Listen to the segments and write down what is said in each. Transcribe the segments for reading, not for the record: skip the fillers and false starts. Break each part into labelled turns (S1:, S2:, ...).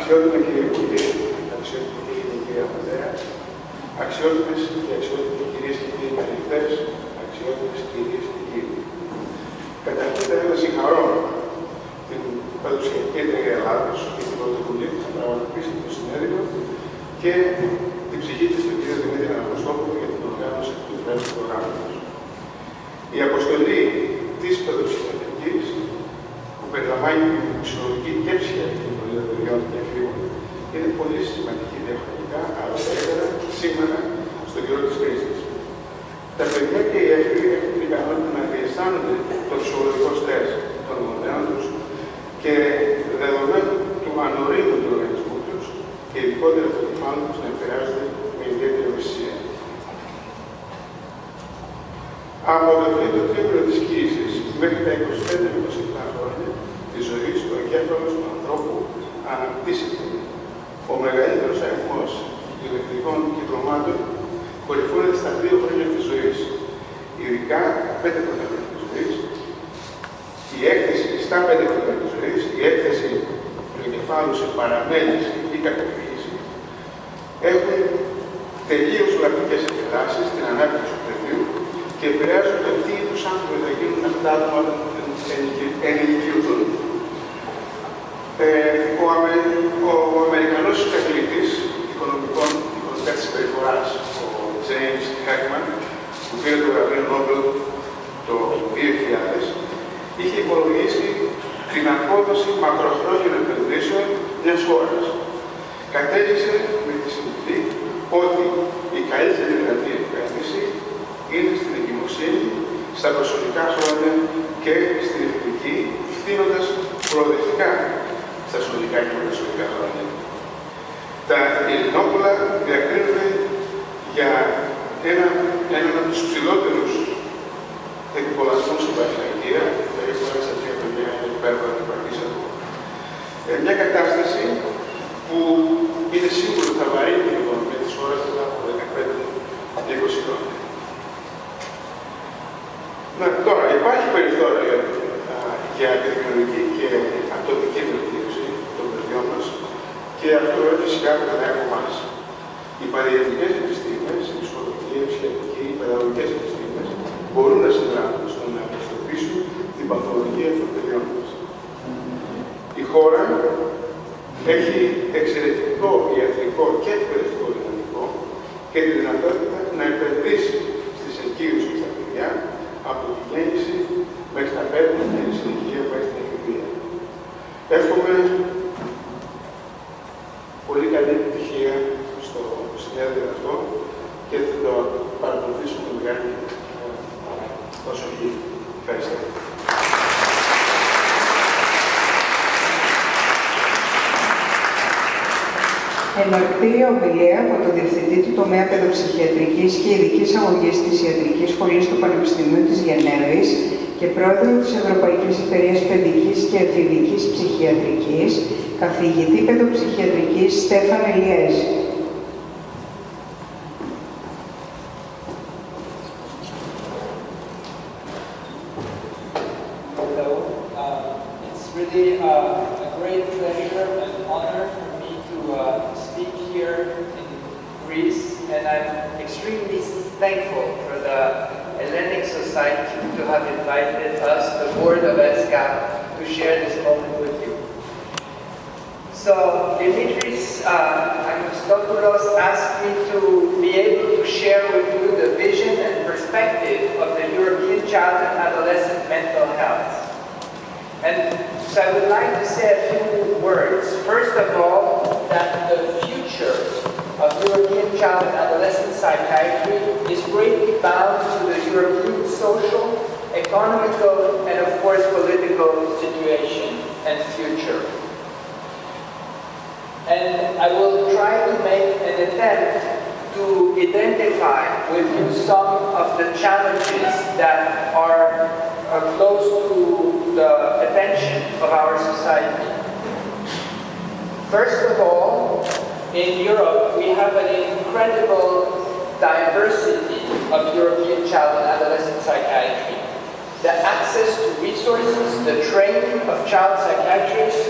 S1: αξιότιμη κυρία Υπουργέ, αξιότιμη κυρία Πατέρα, αξιότιμες και αξιότιμοι κυρίες και κύριοι μελητές, αξιότιμες κυρίες και κύριοι. Καταρχήν θα ήθελα να συγχαρώ την Παραδοσιακή Εταιρεία Ελλάδος και την πρωτοβουλία που θα πραγματοποιήσει το συνέδριο και την ψυχή της του κ. Δημήτρη Αναγνωστόπουλου για την οργάνωση του τρέχοντος προγράμματος. Η αποστολή της παιδοψυχιατρικής, που περιλαμβάνει την ψυχολογική και ψυχιατρική φροντίδα παιδιών και εφήβων, είναι πολύ σημαντική διαχρονικά, αλλά ιδιαίτερα σήμερα στον καιρό της κρίσης. Τα παιδιά και οι έφηβοι έχουν την ικανότητα να διαισθάνονται το ψυχολογικό στρες των γονέων τους και δεδομένου του ανορίμου του οργανισμού τους και ειδικότερα του κεφάλου τους να επηρεάζονται με ιδιαίτερη ευαισθησία. Από το τρίτο τρίμηνο της κοίησης μέχρι τα 25-27 χρόνια της ζωής, ο εγκέφαλος του ανθρώπου αναπτύσσεται. Ο μεγαλύτερος αριθμός ηλεκτρικών κυκλωμάτων κορυφώνεται στα 2 χρόνια της ζωής. Ειδικά 5 χρόνια της ζωής, η έκθεση στα 5 χρόνια της ζωής, η έκθεση του εγκεφάλου σε παραμέληση ή καταπίεση έχουν τελείως λαπτικές επιδράσεις στην ανάπτυξη του παιδιού και επηρεάζουν το τι είδους άνθρωποι θα γίνουν αυτά τα άτομα όταν ενηλικιωθούν. Ο Αμερικανός καθηγητής οικονομικά της συμπεριφοράς, ο James Heckman, που πήρε το βραβείο Νόμπελ το 2000, είχε υπολογίσει την απόδοση μακροχρόνιων επενδύσεων μιας χώρας. Κατέληξε με τη συμβουλή ότι η καλύτερη δυνατή επένδυση είναι στην εγκυμοσύνη, στα προσωπικά χρόνια και στην εθνική, φτύνοντας προοδευτικά στα σχολικά και μετασχολικά χρόνια. Τα Ελληνόπουλα διακρίνονται για έναν από τους ψηλότερους επιπολασμούς στην Πανελλαδία, περίπου 1,3 παιδιά είναι υπέρβαρα και παρκήσατο. Μια κατάσταση που είναι σίγουρο ότι θα βαρύνει την οικονομία της χώρας μετά από 15-20 χρόνια. Τώρα, υπάρχει περιθώριο για επιδημιολογική και αυτοτική βελτίωση των παιδιών μας και αυτό φυσικά περνάει από εμάς. Οι παριατρικές επιστήμες, η ψυχολογική, η ψυχιατρική, οι παιδαγωγικές επιστήμες μπορούν να συνδράμουν στο να αντιμετωπίσουν την παθολογία των παιδιών μας. Η χώρα έχει εξαιρετικό ιατρικό και εκπαιδευτικό δυναμικό και τη δυνατότητα να επενδύσει στις εγκύους και στα παιδιά από τη γέννηση μέχρι τα 5 και τη ηλικία μέχρι την εφηβεία. Εύχομαι πολύ καλή επιτυχία στο συνέδριο αυτό και θα το παρακολουθήσουμε με μεγάλη προσοχή. Ευχαριστώ.
S2: Εναρκτήρια ομιλία από τον Διευθυντή του Τομέα Παιδοψυχιατρικής και Ειδικής Αγωγής της Ιατρικής Σχολής του Πανεπιστημίου της Γενέβης και Πρόεδρο της Ευρωπαϊκής Εταιρείας Παιδικής και Εφηβικής Ψυχιατρικής, καθηγητή παιδοψυχιατρικής Στέφαν Ελιέζ.
S3: Hello. It's really a great pleasure and honor for me to speak here in Greece, and I'm extremely thankful for the Hellenic Society to have invited us, the board of ESCA, to share this moment with you. So Dimitris Anastopoulos asked me to be able to share with you the vision and perspective of the European child and adolescent mental health. And so I would like to say a few words. First of all, that the future of European child and adolescent psychiatry is greatly bound to the European social, economical, and of course political situation and future. And I will try to make an attempt to identify with you some of the challenges that are close to the attention of our society. First of all, in Europe, we have an incredible diversity of European child and adolescent psychiatry. The access to resources, the training of child psychiatrists,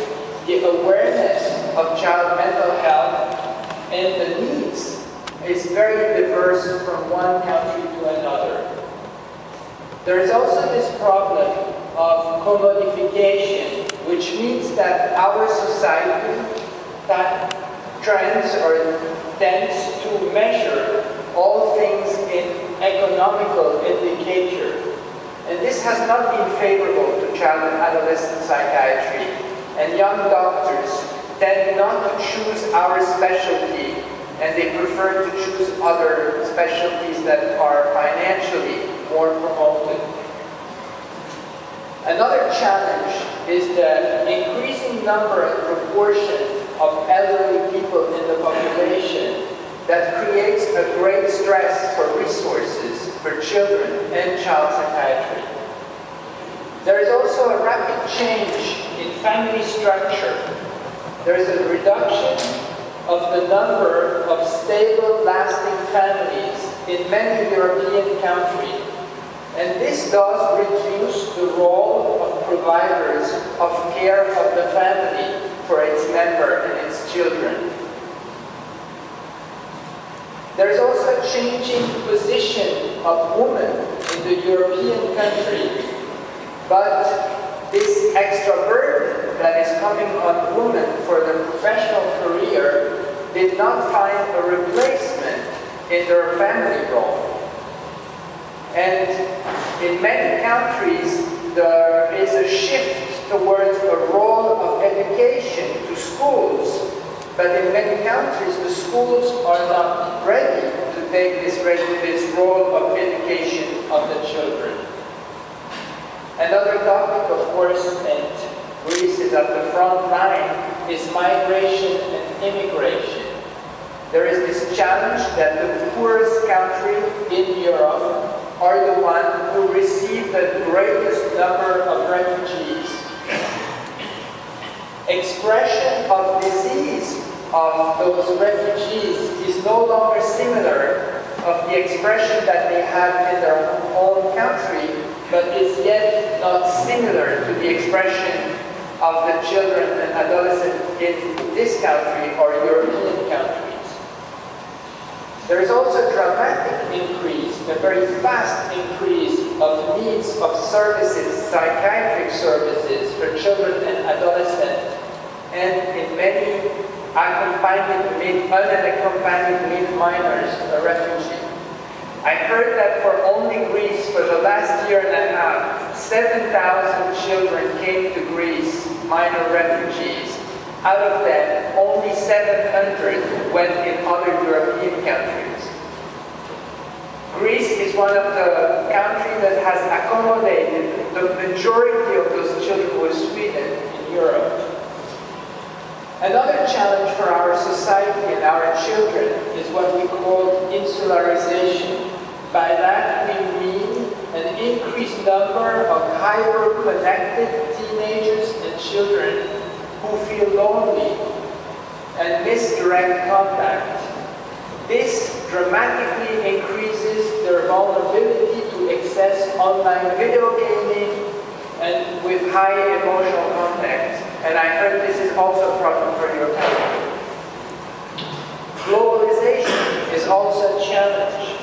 S3: the awareness of child mental health and the needs is very diverse from one country to another. There is also this problem of commodification, which means that our society trends or tends to measure all things in economical indicator. And this has not been favorable to child and adolescent psychiatry. And young doctors tend not to choose our specialty, and they prefer to choose other specialties that are financially more promoted. Another challenge is the increasing number and proportion of elderly people in the population that creates a great stress for resources for children and child psychiatry. There is also a rapid change in family structure. There is a reduction of the number of stable, lasting families in many European countries. And this does reduce the role of providers of care of the family for its member and its children. There is also a changing position of women in the European country, but this extra burden that is coming on women for their professional career did not find a replacement in their family role. And in many countries, there is a shift towards a role of education to schools. But in many countries, the schools are not ready to take this role of education of the children. Another topic, of course, and Greece is at the front line, is migration and immigration. There is this challenge that the poorest country in Europe are the ones who receive the greatest number of refugees. Expression of disease of those refugees is no longer similar of the expression that they have in their own country, but is yet not similar to the expression of the children and adolescents in this country or European countries. There is also a dramatic increase, a very fast increase of needs of services, psychiatric services for children and adolescents, and in many unaccompanied minors, a refugee. I heard that for only Greece, for the last year and a half, 7,000 children came to Greece, minor refugees. Out of them, only 700 went in other European countries. Greece is one of the countries that has accommodated the majority of those children with Sweden in Europe. Another challenge for our society and our children is what we call insularization. By that we mean an increased number of hyper-connected teenagers and children who feel lonely and miss direct contact. This dramatically increases their vulnerability to access online video gaming and with high emotional contact. And I heard this is also a problem for your country. Globalization is also a challenge.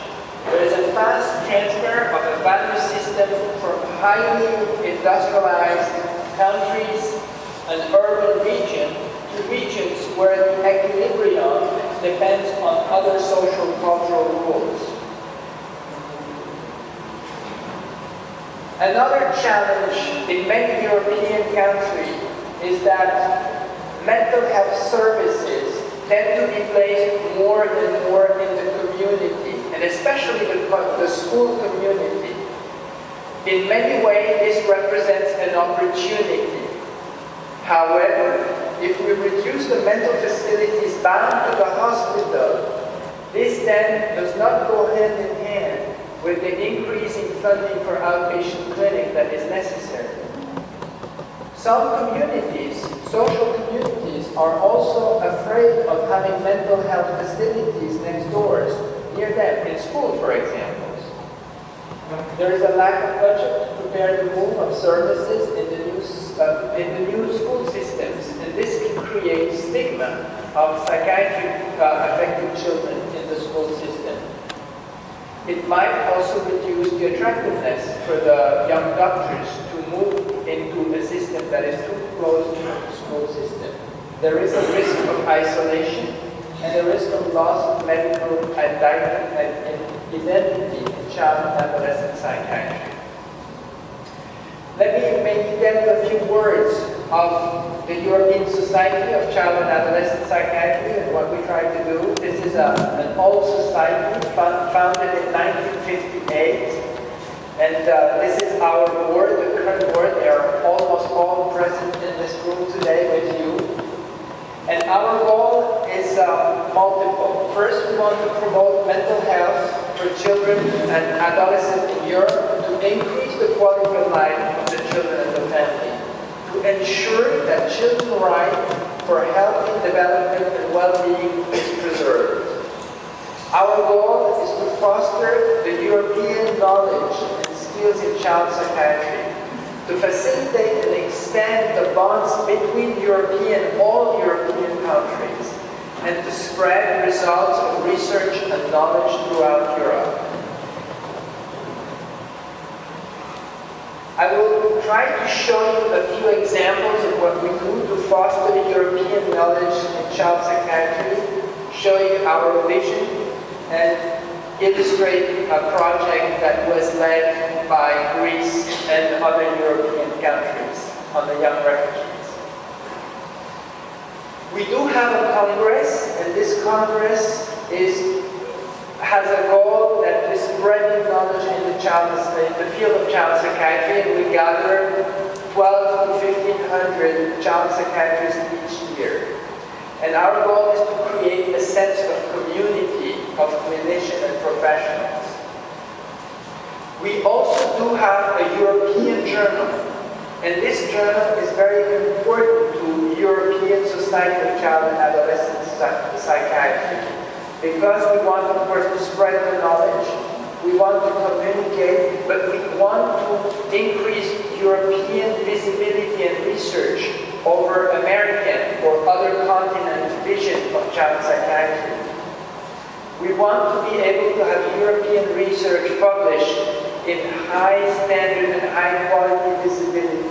S3: There is a fast transfer of a value system from highly industrialized countries and urban regions to regions where the equilibrium depends on other social cultural rules. Another challenge in many European countries is that mental health services tend to be placed more and more in the community, and especially the school community. In many ways, this represents an opportunity. However, if we reduce the mental facilities bound to the hospital, this then does not go hand in hand with the increasing funding for outpatient clinic that is necessary. Some communities, social communities, are also afraid of having mental health facilities next doors, near them, in school, for example. There is a lack of budget to prepare the move of services in the new school systems, and this can create stigma of psychiatry affected children in the school system. It might also reduce the attractiveness for the young doctors to move into a system that is too close to the school system. There is a risk of isolation and a risk of loss of medical identity in child and adolescent psychiatry. Let me maybe tell you a few words of the European Society of Child and Adolescent Psychiatry and what we try to do. This is an old society founded in 1958. And this is our board, the current board. They are almost all present in this room today with you. And our goal is multiple. First, we want to promote mental health for children and adolescents in Europe to increase the quality of life of the children and the family, to ensure that children's right for healthy development and well-being is preserved. Our goal is to foster the European knowledge and skills in child psychiatry, to facilitate and extend the bonds between all European countries, and to spread results of research and knowledge throughout Europe. I will try to show you a few examples of what we do to foster the European knowledge in child psychiatry, show you our vision, and illustrate a project that was led by Greece and other European countries on the young refugees. We do have a congress, and this congress has a goal that is spreading knowledge in the field of child psychiatry, and we gather 12 to 1,500 child psychiatrists each year. And our goal is to create a sense of community of clinicians and professionals. We also do have a European journal, and this journal is very important to European Society of Child and Adolescent Psychiatry, because we want, of course, to spread the knowledge, we want to communicate, but we want to increase European visibility and research over American or other continent vision of child psychiatry. We want to be able to have European research published in high standard and high quality visibility.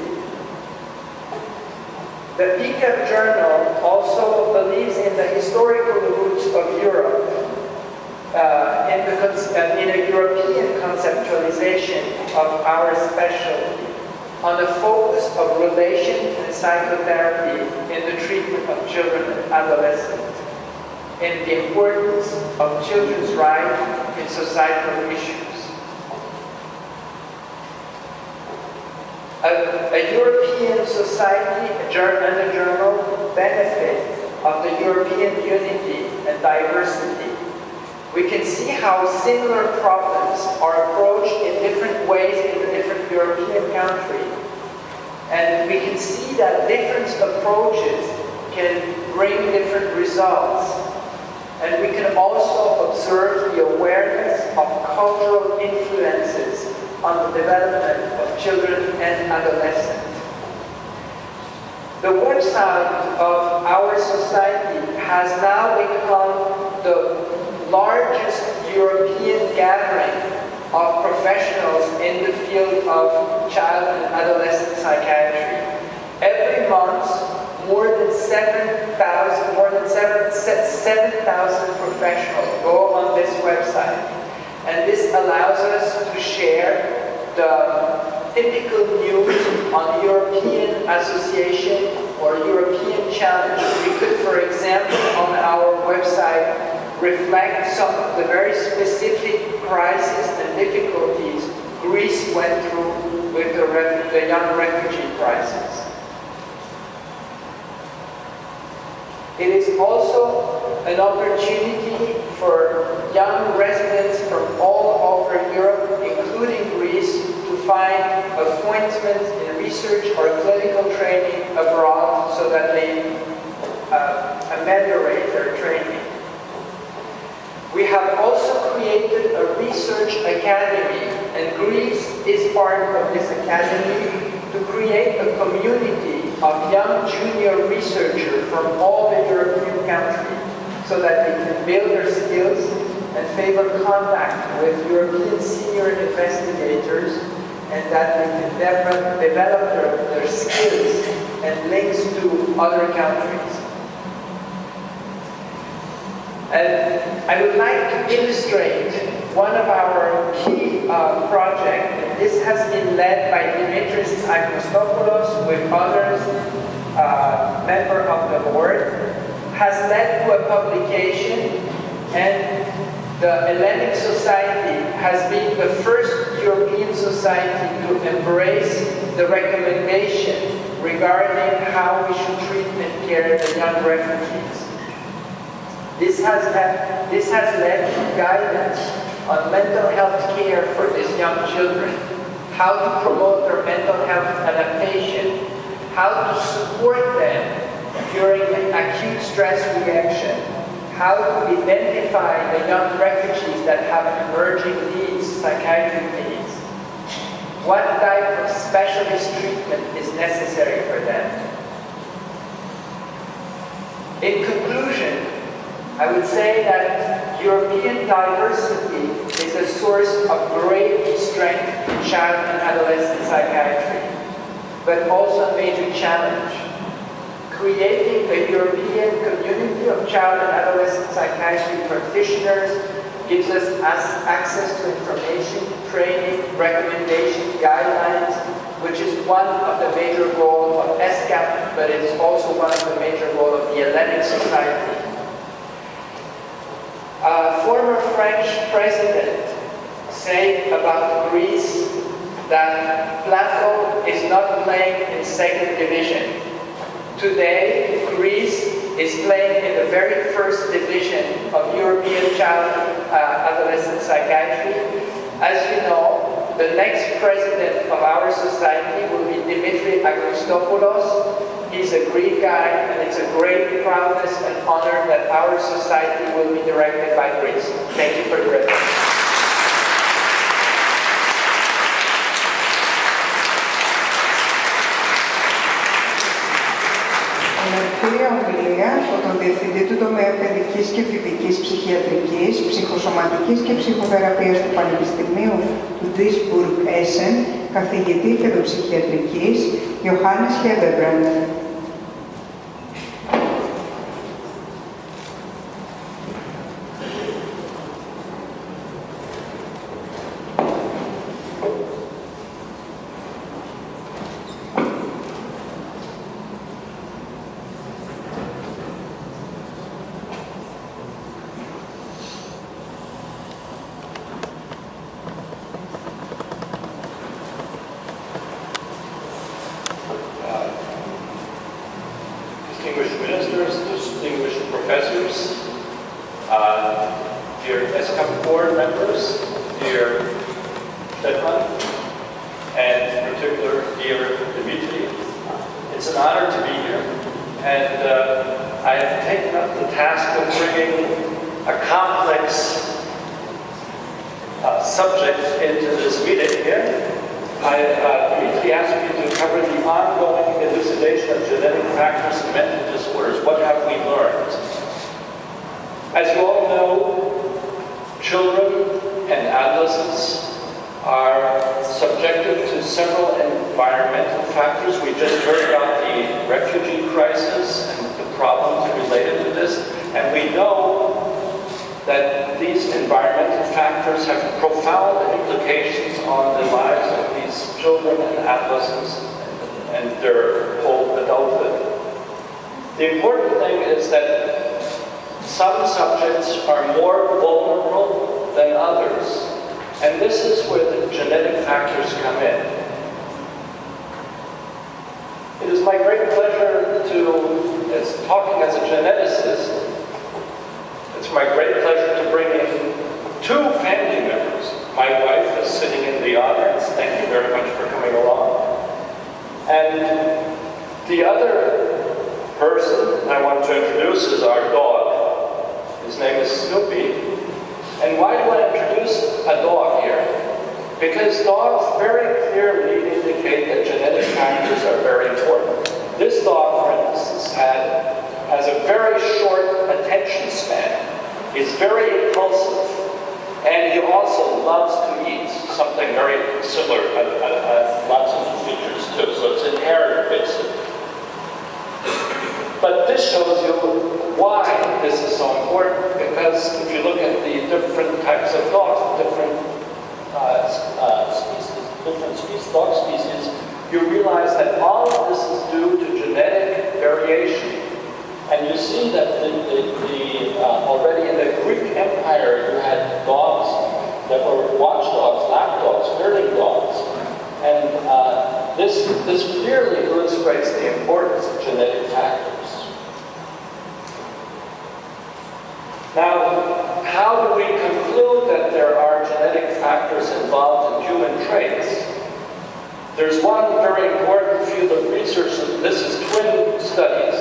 S3: The PCAP journal also believes in the historical roots of Europe, in a European conceptualization of our specialty, on the focus of relation and psychotherapy in the treatment of children and adolescents, and the importance of children's rights in societal issues. A European society and a journal benefit of the European unity and diversity. We can see how similar problems are approached in different ways in the different European countries. And we can see that different approaches can bring different results. And we can also observe the awareness of cultural influences on the development of children and adolescents. The website of our society has now become the largest European gathering of professionals in the field of child and adolescent psychiatry. Every month, more than 7,000 professionals go on this website. And this allows us to share the typical news on European association or European challenge. We could, for example, on our website, reflect some of the very specific crises and difficulties Greece went through with the young refugee crisis. It is also an opportunity for young residents from all over Europe, including Greece, to find appointments in research or clinical training abroad so that they ameliorate their training. We have also created a research academy, and Greece is part of this academy to create a community of young junior researchers from all the European countries so that they can build their skills and favor contact with European senior investigators, and that they can develop their skills and links to other countries. And I would like to illustrate one of our key projects. This has been led by Dimitris Agostopoulos with others, member of the board, has led to a publication, and the Hellenic Society has been the first European society to embrace the recommendation regarding how we should treat and care the young refugees. This has led to guidance on mental health care for these young children, how to promote their mental health adaptation, how to support them during an acute stress reaction, how to identify the young refugees that have emerging needs, psychiatric needs, what type of specialist treatment is necessary for them. In conclusion, I would say that European diversity is a source of great strength in child and adolescent psychiatry, but also a major challenge. Creating a European community of child and adolescent psychiatry practitioners gives us access to information, training, recommendation, guidelines, which is one of the major goals of ESCAP, but it's also one of the major goals of the Hellenic Society. A former French president said about Greece that Plato is not playing in second division. Today, Greece is playing in the very first division of European child adolescent psychiatry. As you know, the next president of our society will be Dimitris Agostopoulos. He's a Greek guy, and it's a great proudness and honor that our society will be directed by Greece. Thank you for your attention.
S2: Εναρκτήρια ομιλία από τον Διευθυντή του Τομέα Παιδικής και Φοιτικής Ψυχιατρικής, Ψυχοσωματικής και Ψυχοθεραπείας του Πανεπιστημίου του Duisburg Essen, καθηγητή παιδοψυχιατρικής, Johannes Hebebrand.
S4: Distinguished ministers, distinguished professors, dear ESCAP board members, dear Stefan, and in particular, dear Dimitri. It's an honor to be here, and I have taken up the task of bringing a complex subject into this meeting here. Dimitri asked me to cover the ongoing elucidation of genetic factors in mental disorders. What have we learned? As you all know, children and adolescents are subjected to several environmental factors. We just heard about the refugee crisis and the problems related to this, and we know that these environmental factors have profound implications on the lives of these children and adolescents and their whole adulthood. The important thing is that some subjects are more vulnerable than others, and this is where the genetic factors come in. It is my great pleasure to, as talking as a geneticist, it's my great pleasure to bring in two family members. My wife is sitting in the audience. Thank you very much for coming along. And the other person I want to introduce is our dog. His name is Snoopy. And why do I introduce a dog here? Because dogs very clearly indicate that genetic factors are very important. This similar, lots of features too, so it's inherent basically. But this shows you why this is so important, because if you look at the different types of dogs, different dog species, you realize that all of this is due to genetic variation. And you see that already in the Greek Empire, you had dogs that were watchdogs, lapdogs, herding dogs. And this clearly illustrates the importance of genetic factors. Now, how do we conclude that there are genetic factors involved in human traits? There's one very important field of research, and this is twin studies.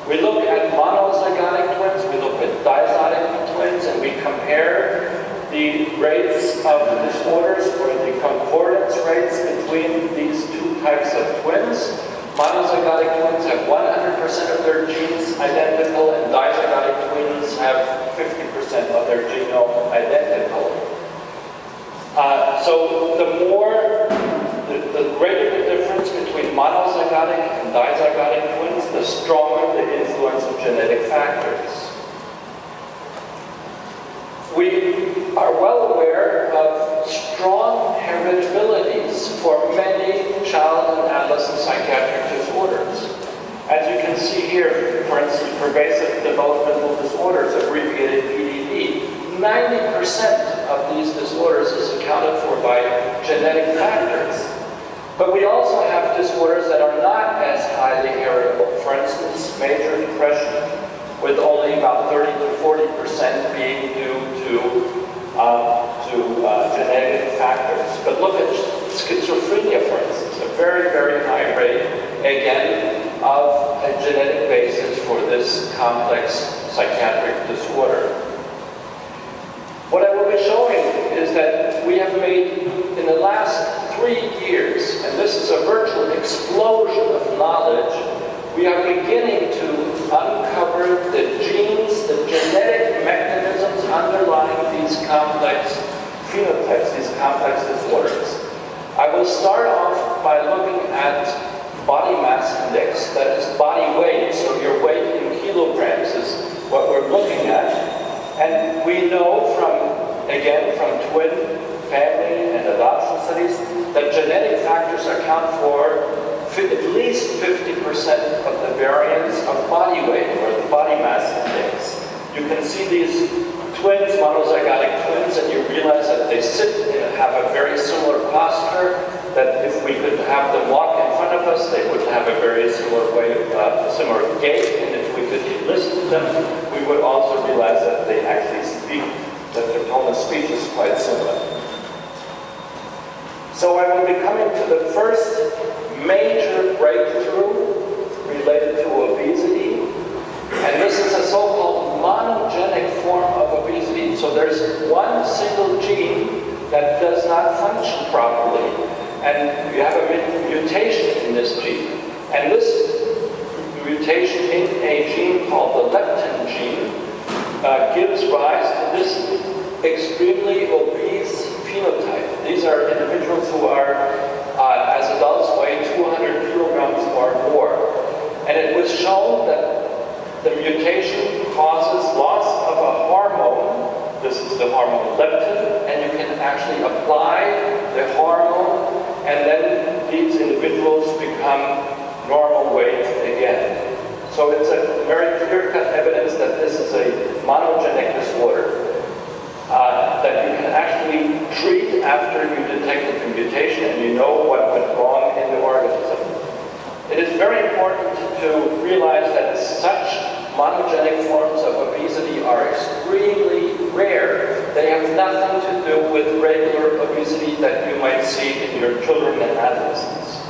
S4: We look at monozygotic twins, we look at dizygotic twins, and we compare the rates of disorders or the concordance rates between these two types of twins. Monozygotic twins have 100% of their genes identical, and dizygotic twins have 50% of their genome identical. So the greater the difference between monozygotic and dizygotic twins, the stronger the influence of genetic factors. We are well aware of strong heritabilities for many child and adolescent psychiatric disorders. As you can see here, for instance, pervasive developmental disorders, abbreviated PDD, 90% of these disorders is accounted for by genetic factors. But we also have disorders that are not as highly heritable. For instance, major depression, with only about 30 to 40% being due to genetic factors. But look at schizophrenia, for instance, a very, very high rate, again, of a genetic basis for this complex psychiatric disorder. What I will be showing is that we have made, in the last 3 years, and this is a virtual explosion of knowledge, we are beginning to uncover the genes, the genetic mechanisms underlying these complex phenotypes, these complex disorders. I will start off by looking at body mass index, that is body weight, so your weight in kilograms is what we're looking at. And we know from twin family and adoption studies that genetic factors account for at least 50% of the variance of body weight, or the body mass index. You can see these twins, monozygotic twins, and you realize that they sit and have a very similar posture, that if we could have them walk in front of us, they would have a very similar way, similar gait, and if we could listen to them, we would also realize that they actually speak, that their tone of speech is quite similar. So I will be coming to the first major breakthrough related to obesity, and this is a so-called monogenic form of obesity. So there's one single gene that does not function properly, and you have a mutation in this gene. And this mutation in a gene called the leptin gene gives rise to this extremely obese phenotype. These are individuals who are, as adults, weigh 200 kilograms or more. And it was shown that the mutation causes loss of a hormone. This is the hormone leptin, and you can actually apply the hormone, and then these individuals become normal weight again. So it's a very clear-cut evidence that this is a monogenic disorder that you can actually treat after you detected the mutation and you know what went wrong in the organism. It is very important to realize that such monogenic forms of obesity are extremely rare. They have nothing to do with regular obesity that you might see in your children and adolescents.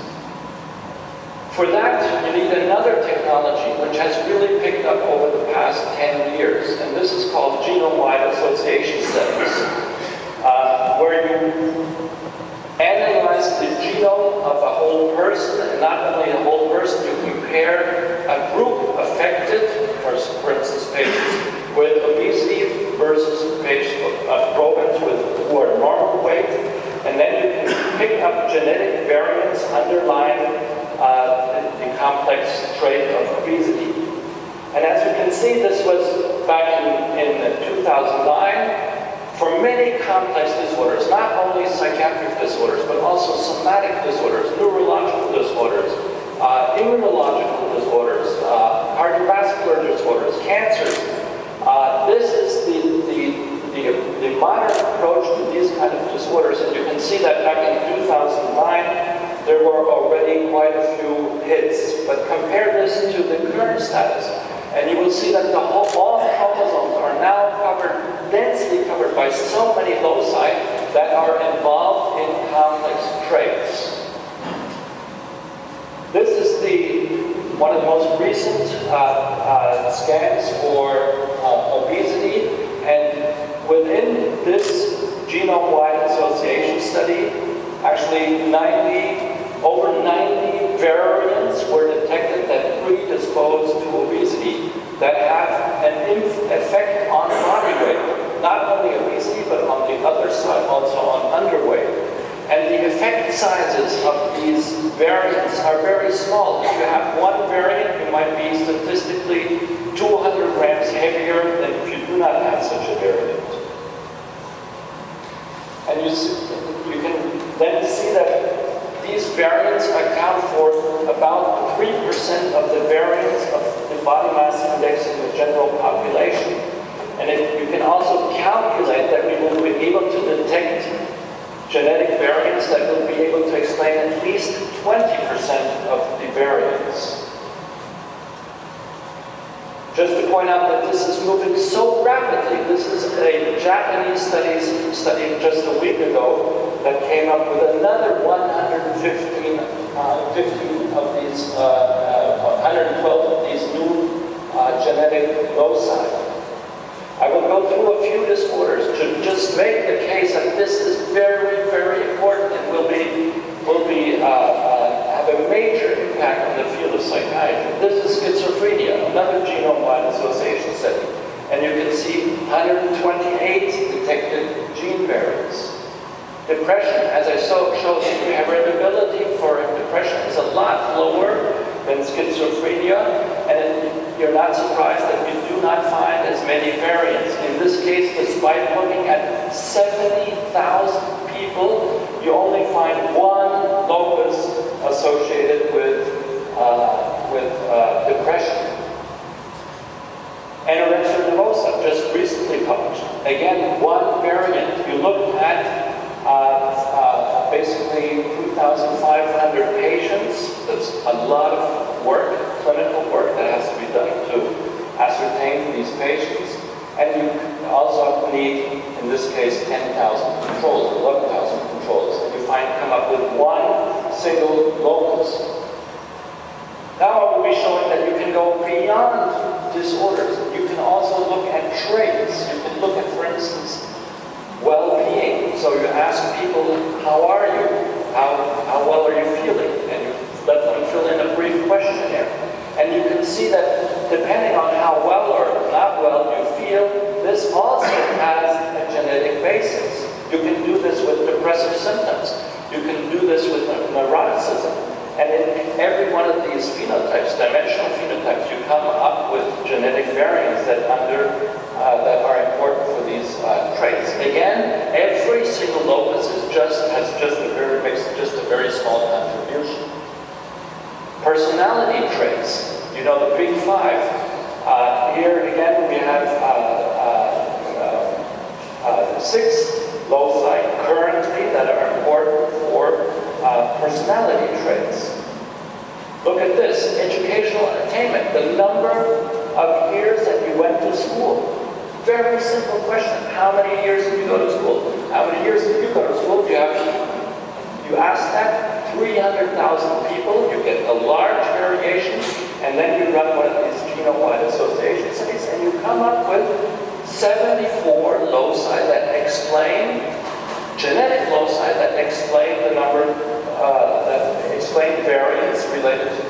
S4: For that, you need another technology which has really picked up over the past 10 years, and this is called genome-wide association studies, where you analyze the genome of a whole person, and not only a whole person, you compare a group affected, for instance, patients with obesity versus patients, rodents who are normal weight, and then you can complex trait of obesity. And as you can see, this was back in 2009. For many complex disorders, not only psychiatric disorders, but also somatic disorders, neurological disorders, immunological disorders, cardiovascular disorders, cancers. This is the modern approach to these kind of disorders, and you can see that back in 2009, there were already quite a few hits. But compare this to the current status, and you will see that all chromosomes are now densely covered by so many loci that are involved in complex traits. This is one of the most recent scans for obesity, and within this genome-wide association study, actually over 90 variants were detected that predispose to obesity, that have an effect on body weight, not only obesity, but on the other side also on underweight. And the effect sizes of these variants are very small. If you have one variant, you might be statistically 200 grams heavier than if you do not have such a variant. And you can then see that these variants account for about 3% of the variance of the body mass index in the general population. And you can also calculate that we will be able to detect genetic variants that will be able to explain at least 20% of the variants. Just to point out that this is moving so rapidly, this is a Japanese study just a week ago that came up with another 112 of these new genetic loci. I will go through a few disorders to just make the case that this is very, very important and will have a major impact on the field of psychiatry. This is schizophrenia, another genome-wide association study. And you can see 128 detected gene variants. Depression, as I showed you, heritability for depression is a lot lower than schizophrenia, and you're not surprised that you do not find as many variants. In this case, despite looking at 70,000 people, you only find one locus associated with depression. Anorexia nervosa, just recently published. Again, one variant. You look at basically 2,500 patients. That's a lot of work, clinical work that has to be done to ascertain these patients. And you also need, in this case, 10,000 controls, 11,000 controls. And you come up with one single locus. Now I will be showing that you can go beyond disorders. You can also look at traits. You can look at, for instance, well-being. So you ask people, how are you? How well are you feeling? And you let them fill in a brief questionnaire. And you can see that depending on how well or not well you feel, this also has a genetic basis. You can do this with depressive symptoms. You can do this with neuroticism. And in every one of these phenotypes, dimensional phenotypes, you come up with genetic variants that are important for these traits. Again, every single locus has just a very small contribution. Personality traits, the big five. Here again we have 6 loci currently that are important for personality traits. Look at this, educational attainment, the number of years that you went to school. Very simple question. How many years did you go to school? How many years did you go to school? You ask that 300,000 people, you get a large variation, and then you run one of these genome-wide association studies, and you come up with 74 loci that explain, genetic loci that explain the number, that explain variants related to